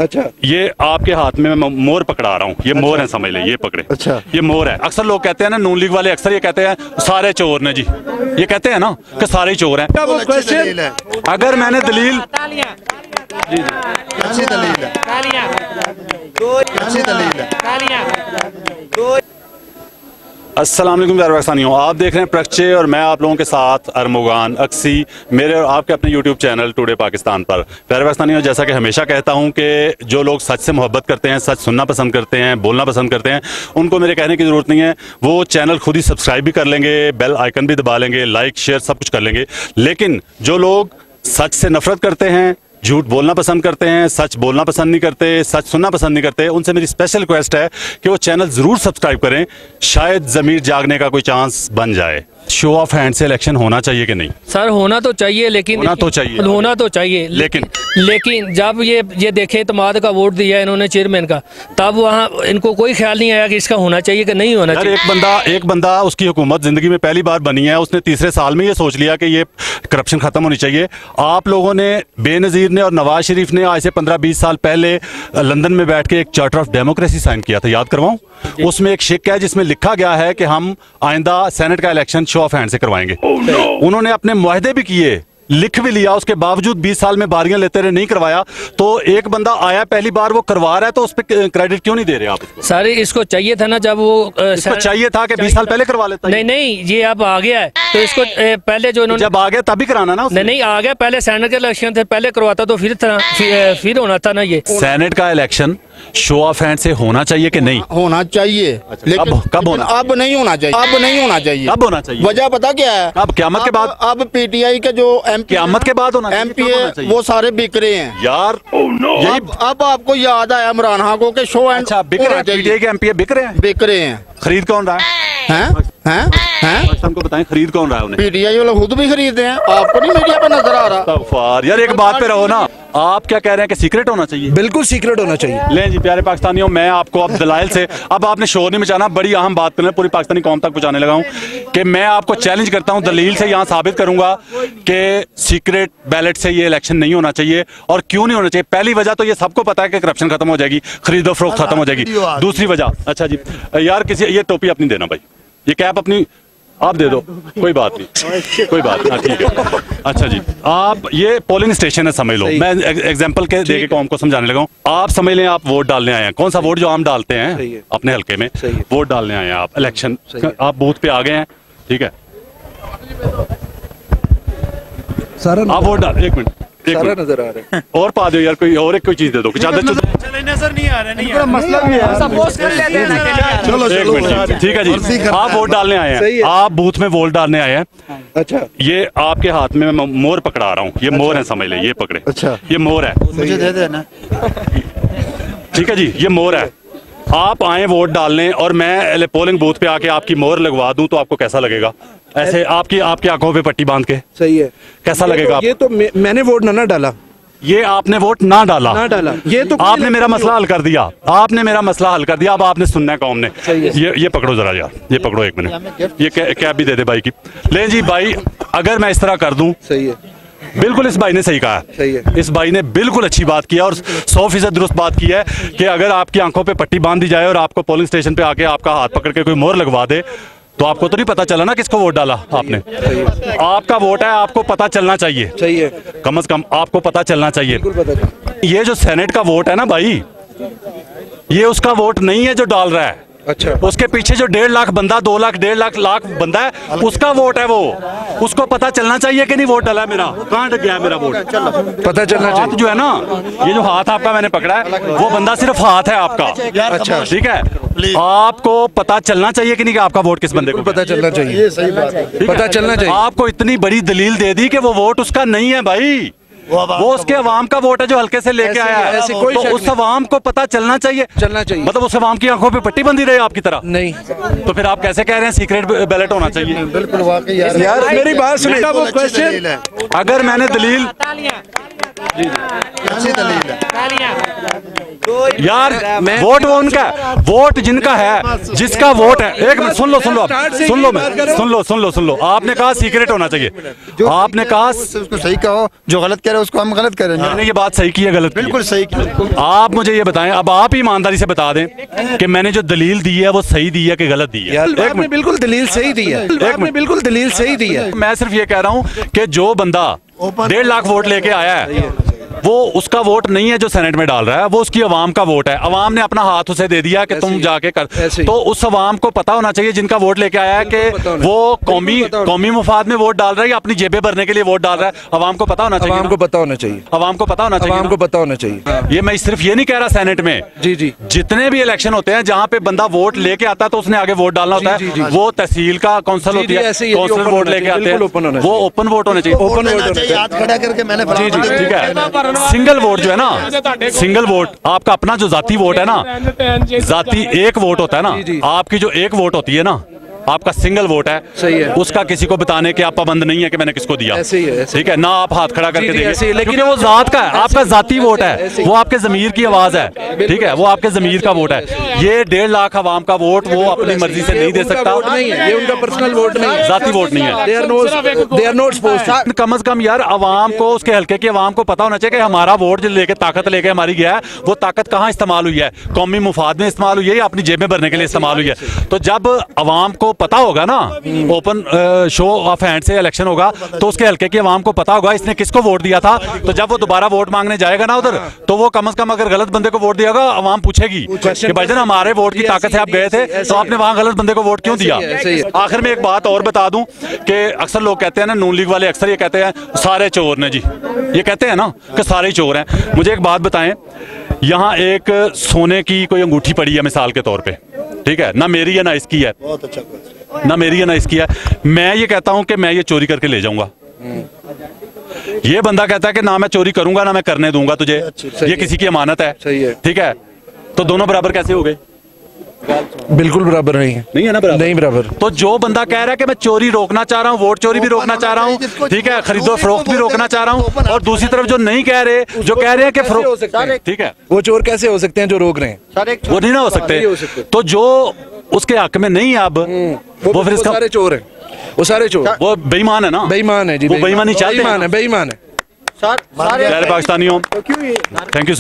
अच्छा, ये आपके हाथ में मैं मोर पकड़ा रहा हूँ, ये मोर है, समझ ले, ये पकड़े। अच्छा, ये मोर है। अक्सर लोग कहते हैं ना, नून लीग वाले अक्सर ये कहते हैं सारे चोर ने जी, ये कहते हैं ना कि सारे ही चोर हैं। वो क्वेश्चन अगर मैंने दलील कैसी दलील है? कैसी दलील है? अस्सलाम वालेकुम प्यारे पाकिस्तानियों, आप देख रहे हैं प्रक्षे और मैं आप लोगों के साथ अरमुगान अक्सी, मेरे और आपके अपने यूट्यूब चैनल टुडे पाकिस्तान पर। प्यारे पाकिस्तानियों, जैसा कि हमेशा कहता हूं कि जो लोग सच से मोहब्बत करते हैं, सच सुनना पसंद करते हैं, बोलना पसंद करते हैं, उनको मेरे कहने की ज़रूरत नहीं है। वो चैनल खुद ही सब्सक्राइब भी कर लेंगे, बेल आइकन भी दबा लेंगे, लाइक शेयर सब कुछ कर लेंगे। लेकिन जो लोग सच से नफरत करते हैं, झूठ बोलना पसंद करते हैं, सच बोलना पसंद नहीं करते, सच सुनना पसंद नहीं करते, उनसे मेरी स्पेशल रिक्वेस्ट है कि वो चैनल ज़रूर सब्सक्राइब करें। शायद ज़मीर जागने का कोई चांस बन जाए। शो ऑफ हैंड से इलेक्शन होना चाहिए कि नहीं? सर होना तो चाहिए, लेकिन होना तो चाहिए। लेकिन जब ये देखें इत्तेमाद का वोट दिया है इन्होंने चेयरमैन का, तब वहाँ इनको कोई ख्याल नहीं आया कि इसका होना चाहिए कि नहीं होना चाहिए। एक बंदा उसकी हुकूमत जिंदगी में पहली बार बनी है, उसने तीसरे साल में ये सोच लिया कि ये करप्शन खत्म होनी चाहिए। आप लोगों ने, बेनज़ीर ने और नवाज शरीफ ने आज से 15-20 साल पहले लंदन में बैठ के एक चार्टर ऑफ डेमोक्रेसी साइन किया था, याद करवाऊं? उसमें एक शिक है जिसमें लिखा गया है कि हम आइंदा सेनेट का इलेक्शन शो ऑफ हैंड से करवाएंगे। उन्होंने अपने मुआहदे भी किए, लिख भी लिया, उसके बावजूद 20 साल में बारियां लेते रहे, नहीं करवाया। तो एक बंदा आया पहली बार, वो करवा रहा है, तो उस पर क्रेडिट क्यों नहीं दे रहे आप उसको? सर इसको चाहिए था ना, जब वो इसको चाहिए था कि 20 साल पहले करवा लेता। नहीं, ये अब आ गया है, तो इसको पहले जो इन्होंने जब आ गया तभी कराना ना। नहीं आ गया, पहले सेनेट के इलेक्शन थे, पहले करवाता तो फिर होना था ना। ये सेनेट का इलेक्शन शो ऑफ हैंड से होना चाहिए कि नहीं? होना चाहिए, लेकिन कब होना? अब नहीं होना चाहिए। अब नहीं होना चाहिए। कब होना चाहिए? वजह पता क्या है? अब क़यामत के बाद। अब पीटीआई के जो क़यामत के बाद होना चाहिए। एमपी वो सारे बिक रहे हैं यार। अब आपको याद आया इमरान खान को कि शो एंड बिक रहे हैं, पीटीआई के एमपी बिक रहे हैं। बिक रहे हैं। खरीद कौन रहा है? हमको बताएं, खरीद कौन रहा है उन्हें? पीटीआई वाले खुद भी खरीदते हैं, आपको नहीं मीडिया पे नजर आ रहा? यार एक बात पे रहो ना, आप क्या कह रहे हैं कि सीक्रेट होना चाहिए? बिल्कुल सीक्रेट होना चाहिए। लें जी प्यारे पाकिस्तानियों, मैं आपको अब दलाइल से, अब आपने शोर नहीं मचाना, बड़ी अहम बात करना, पूरी पाकिस्तानी कौम तक पहुंचाने लगा हूं कि मैं आपको चैलेंज करता हूं, दलील से यहां साबित करूंगा कि सीक्रेट बैलेट से ये इलेक्शन नहीं होना चाहिए। और क्यों नहीं होना चाहिए? पहली वजह तो ये सबको पता है कि करप्शन खत्म हो जाएगी, खरीदो फरोख्त खत्म हो जाएगी। दूसरी वजह, अच्छा जी यार, किसी ये टोपी अपनी देना भाई, ये कैप अपनी आप दे दो, कोई बात नहीं, कोई बात नहीं, ठीक है। अच्छा जी, आप ये पोलिंग स्टेशन है, समझ लो, मैं एग्जांपल के देके कौम को समझाने लगा हूँ। आप समझ लें, आप वोट डालने आए हैं, कौन सा वोट जो हम डालते हैं अपने हल्के में, वोट डालने आए हैं आप, इलेक्शन, आप बूथ पे आ गए हैं, ठीक है? आप वोट डाल, एक मिनट नजर आ रहा है और पा दो यार, कोई और एक कोई चीज दे दो, नजर नहीं आ रहा, मसला भी है। चलो ठीक है जी। आप वोट डालने आए हैं, आप बूथ में वोट डालने आए हैं। अच्छा, ये आपके हाथ में मैं मोर पकड़ा रहा हूँ, ये मोर है, समझ ले, ये पकड़े। अच्छा, ये मोर है, मुझे दे देना। ठीक है जी, ये मोर है। आप आए वोट डालने और मैं पोलिंग बूथ पे आके आपकी मोहर लगवा दूं तो आपको कैसा लगेगा? ऐसे आपकी आंखों पे पट्टी बांध के सही है, कैसा लगेगा? ये तो मैंने वोट ना डाला, ये आपने वोट ना डाला, ये तो आपने मेरा मसला हल कर दिया, आपने मेरा मसला हल कर दिया। अब आपने सुनना है कौम ने। ये पकड़ो जरा यार, ये पकड़ो एक मिनट, ये कैब भी दे दे भाई की। ले जी भाई, अगर मैं इस तरह कर दूं, सही है, बिल्कुल इस भाई ने सही कहा है, सही है। इस भाई ने बिल्कुल अच्छी बात की है और 100% दुरुस्त बात की है कि अगर आपकी आंखों पे पट्टी बांध दी जाए और आपको पोलिंग स्टेशन पे आके आपका हाथ पकड़ के कोई मोहर लगवा दे, तो आपको तो नहीं पता चला ना किसको वोट डाला आपने। आपका वोट है, आपको पता चलना चाहिए, सही है, कम से कम आपको पता चलना चाहिए। ये जो सेनेट का वोट है ना भाई, ये उसका वोट नहीं है जो डाल रहा है। अच्छा, उसके पीछे जो 1.5 लाख बंदा, 2 लाख, 1.5 लाख बंदा है, उसका वोट है वो। उसको पता चलना चाहिए कि नहीं वोट डाला है मेरा, कहाँ गया है मेरा वोट, पता चलना चाहिए। हाथ जो है ना, ये जो हाथ आपका मैंने पकड़ा है, वो बंदा सिर्फ हाथ है आपका। अच्छा, ठीक है, आपको पता चलना चाहिए कि नहीं कि आपका वोट किस बंदे को पता चलना चाहिए, ये सही बात है। पता चलना चाहिए। आपको इतनी बड़ी दलील दे दी कि वो वोट उसका नहीं है भाई, वो उसके अवाम का वोट है जो हल्के से लेके आया है। ऐसी कोई तो शक उस अवाम को पता चलना चाहिए, मतलब उस अवाम की आंखों पे पट्टी बंधी रही आपकी तरह नहीं, तो फिर आप कैसे कह रहे हैं सीक्रेट बैलेट होना चाहिए? बिल्कुल वाकई यार, मेरी बात सुनिए। वो क्वेश्चन अगर मैंने दलील, कैसी दलील है? यार वोट वो उनका है, वोट जिनका है, जिसका वोट है। एक मिनट सुन लो आप, सुन लो। आपने कहा सीक्रेट होना चाहिए, आपने कहा उसको सही कहो, जो गलत कह रहे हैं उसको हम गलत करेंगे। मैंने ये बात सही की है गलत की है? बिल्कुल सही किया। आप मुझे ये बताएं, अब आप ही ईमानदारी से बता दें कि मैंने जो दलील दी है वो सही दी है कि गलत दी है। यार आपने बिल्कुल दलील सही दी है, आपने बिल्कुल दलील सही दी है। मैं सिर्फ ये कह रहा हूं कि जो बंदा 1.5 लाख वोट लेके आया है वो उसका वोट नहीं है जो सेनेट में डाल रहा है, वो उसकी अवाम का वोट है। अवाम ने अपना हाथ उसे दे दिया कि तुम जाके कर, तो उस अवाम को पता होना चाहिए जिनका वोट लेके आया है कि वो कौमी मुफाद में वोट डाल रहा है या अपनी जेबें भरने के लिए वोट डाल रहा है। अवाम को पता होना चाहिए, आवाम को पता होना चाहिए, अवाम को पता होना चाहिए, आवाम को पता होना चाहिए। ये मैं सिर्फ ये नहीं कह रहा सेनेट में, जी जितने भी इलेक्शन होते हैं जहाँ पे बंदा वोट लेके आता है तो उसने आगे वोट डालना होता है। वो तहसील का काउंसिल होती है, काउंसिलर वोट लेके आते हैं, वो ओपन वोट होने चाहिए। ओपन वोट हाथ खड़ा करके मैंने ठीक है। सिंगल वोट जो है ना, सिंगल वोट, आपका अपना जो जाती वोट है ना, जाती एक वोट होता है ना, आपकी जो एक वोट होती है ना, आपका सिंगल वोट है, सही है। उसका किसी को बताने के आप पाबंद नहीं है कि मैंने किसको दिया। ऐसे ही है, ऐसे ठीक है ना, आप हाथ खड़ा करके जी, ऐसे ही, देंगे लेकिन क्योंकि वो जात का है, आपका जाती वोट है, ऐसे ही। वो आपके जमीर की आवाज है। ठीक है, वो आपके जमीर का वोट है। ये 1.5 लाख अवाम का वोट वो अपनी मर्जी से नहीं दे सकता। नहीं है, ये उनका पर्सनल वोट नहीं है, जाती वोट नहीं है। they are not supposed to। कम से कम यार अवाम को, उसके हल्के की अवाम को पता होना चाहिए कि हमारा वोट जो लेके ताकत लेके हमारी गया है, वो ताकत कहाँ इस्तेमाल हुई है, कौमी मुफाद में इस्तेमाल हुई है या अपनी जेब में भरने के लिए इस्तेमाल हुई है। तो जब अवाम को पता होगा ना, ओपन शो ऑफ हैंड से इलेक्शन होगा, तो उसके हल्के की अवाम को पता होगा इसने किसको वोट दिया था। तो जब वो दोबारा वोट मांगने जाएगा ना उधर, तो वो कम से कम अगर गलत बंदे को वोट दिया होगा, अवाम पूछेगी कि भाईजान हमारे वोट की ताकत से आप गए थे, तो आपने वहां गलत बंदे को वोट क्यों दिया। आखिर में एक बात और बता दूं कि अक्सर लोग कहते हैं ना, नून लीग वाले अक्सर ये कहते हैं सारे चोर ने जी, ये कहते हैं ना कि सारे ही चोर हैं। मुझे एक बात बताएं, यहाँ एक सोने की कोई अंगूठी पड़ी है मिसाल के तौर पे, ठीक है ना, मेरी है ना इसकी है, बहुत अच्छा, ना मेरी है ना इसकी है। मैं ये कहता हूं कि मैं ये चोरी करके ले जाऊंगा, ये बंदा कहता है कि ना मैं चोरी करूंगा ना मैं करने दूंगा तुझे, ये किसी की अमानत है, सही है। ठीक है, तो दोनों बराबर कैसे हो गए? बिल्कुल बराबर नहीं है, नहीं है ना बराबर, नहीं बराबर। तो जो बंदा कह रहा है कि मैं चोरी रोकना चाह रहा हूँ, वोट चोरी भी रोकना चाह रहा हूँ, ठीक है, खरीदो फरोख्त भी रोकना चाह रहा हूँ, और दूसरी तरफ जो नहीं कह रहे, जो कह रहे हैं कि फरोख्त, ठीक है, वो चोर कैसे हो सकते हैं जो रोक रहे हैं? वो नहीं ना हो सकते। तो जो उसके हक में नहीं है अब, वो फिर इसका, सारे चोर हैं, वो सारे चोर, वो बेईमान है ना, बेईमान है जी, वो बेईमानी चाहते हैं। बेईमान है, बेईमान है। प्यारे पाकिस्तानियों, थैंक यू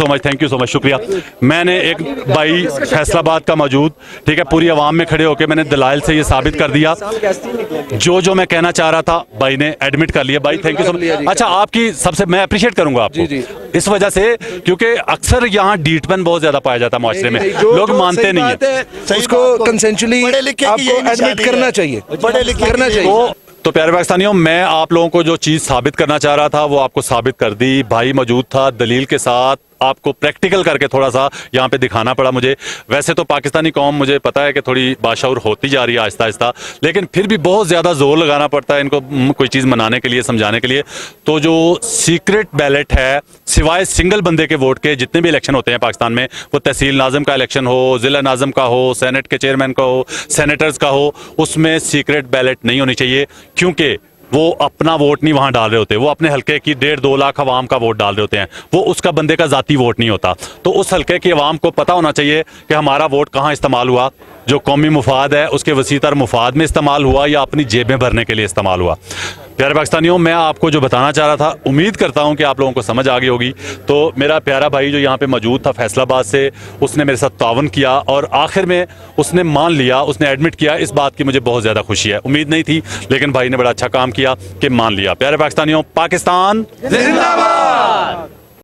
सो मच, शुक्रिया। मैंने एक भाई फैसलाबाद का मौजूद, ठीक है, पूरी आवाम में खड़े होकर मैंने दलाइल से ये साबित कर दिया जो मैं कहना चाह रहा था, भाई ने एडमिट कर लिया। भाई थैंक यू सो मच। अच्छा, आपकी सबसे मैं अप्रिशिएट करूंगा आपको इस वजह से, क्योंकि अक्सर यहाँ डीटपन बहुत ज्यादा पाया जाता है माशरे में, लोग मानते नहीं है, उसको कंसेंचुअली आपको एडमिट करना चाहिए, करना चाहिए। तो प्यारे पाकिस्तानियों, मैं आप लोगों को जो चीज़ साबित करना चाह रहा था वो आपको साबित कर दी। भाई मौजूद था दलील के साथ, आपको प्रैक्टिकल करके थोड़ा सा यहाँ पे दिखाना पड़ा मुझे। वैसे तो पाकिस्तानी कौम मुझे पता है कि थोड़ी बाशऊर होती जा रही है आहिस्ता आहिस्ता, लेकिन फिर भी बहुत ज़्यादा जोर लगाना पड़ता है इनको कोई चीज़ मनाने के लिए, समझाने के लिए। तो जो सीक्रेट बैलेट है, सिवाय सिंगल बंदे के वोट के जितने भी इलेक्शन होते हैं पाकिस्तान में, वो तहसील नाज़म का इलेक्शन हो, ज़िला नाज़म का हो, सेनेट के चेयरमैन का हो, सेनेटर्स का हो, उसमें सीक्रेट बैलेट नहीं होनी चाहिए, क्योंकि वो अपना वोट नहीं वहां डाल रहे होते, वो अपने हल्के की 1.5-2 लाख अवाम का वोट डाल रहे होते हैं, वो उसका बंदे का जाती वोट नहीं होता। तो उस हल्के की अवाम को पता होना चाहिए कि हमारा वोट कहाँ इस्तेमाल हुआ, जो कौमी मुफाद है उसके वसीतर मुफाद में इस्तेमाल हुआ या अपनी जेबें भरने के लिए इस्तेमाल हुआ। प्यारे पाकिस्तानियों, मैं आपको जो बताना चाह रहा था, उम्मीद करता हूं कि आप लोगों को समझ आ गई होगी। तो मेरा प्यारा भाई जो यहाँ पे मौजूद था फैसलाबाद से, उसने मेरे साथ तावन किया और आखिर में उसने मान लिया, उसने एडमिट किया। इस बात की मुझे बहुत ज़्यादा खुशी है, उम्मीद नहीं थी, लेकिन भाई ने बड़ा अच्छा काम किया कि मान लिया। प्यारे पाकिस्तानियों, पाकिस्तान जिंदाबाद।